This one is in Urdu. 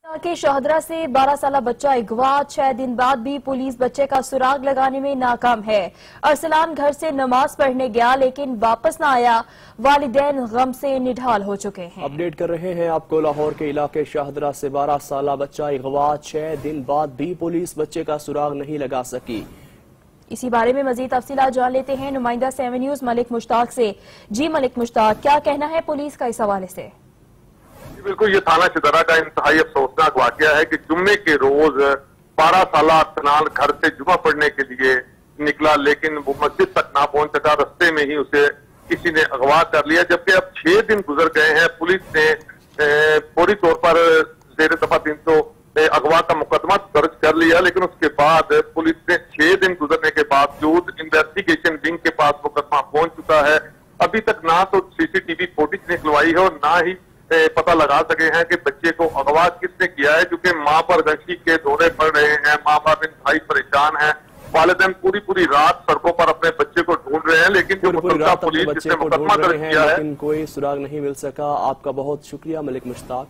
کہ شاہدرہ سے 12 سالہ بچہ اغوا 6 دن بعد بھی پولیس بچے کا سراغ لگانے میں ناکام ہے۔ ارسلان گھر سے نماز پڑھنے گیا لیکن واپس نہ آیا، والدین غم سے نڈھال ہو چکے ہیں۔ اپڈیٹ کر رہے ہیں آپ کو لاہور کے علاقے شاہدرہ سے 12 سالہ بچہ اغوا 6 دن بعد بھی پولیس بچے کا سراغ نہیں لگا سکی۔ اسی بارے میں مزید تفصیلات جان لیتے ہیں نمائندہ 7 نیوز ملک مشتاق سے۔ جی ملک مشتاق، کیا کہنا ہے پولیس کا اس حوالے سے؟ بالکل، یہ تھانہ شدرہ کا انتہائی افسوسناک واقعہ ہے کہ جمعے کے روز 12 سالہ ارسلان گھر سے جمعہ پڑھنے کے لیے نکلا، لیکن وہ مسجد تک نہ پہنچ سکا، رستے میں ہی اسے کسی نے اغوا کر لیا۔ جبکہ اب 6 دن گزر گئے ہیں، پولیس نے فوری طور پر زیر دفعہ 300 اغوا کا مقدمہ درج کر لیا، لیکن اس کے بعد پولیس نے 6 دن گزرنے کے باوجود انویسٹیگیشن ونگ کے پاس مقدمہ پہنچ چکا ہے۔ ابھی تک نہ تو سی ٹی وی فوٹیج نکلوائی ہے اور نہ ہی پتہ لگا سکے ہیں کہ بچے کو اغوا کس نے کیا ہے، کیونکہ ماں پر غشی کے دورے پڑ رہے ہیں، ماں باپ انتہائی پریشان ہیں، والدین پوری رات سڑکوں پر اپنے بچے کو ڈھونڈ رہے ہیں، لیکن جو متعلقہ پولیس جس نے مقدمہ درج کیا ہے لیکن کوئی سراغ نہیں مل سکا۔ آپ کا بہت شکریہ ملک مشتاق۔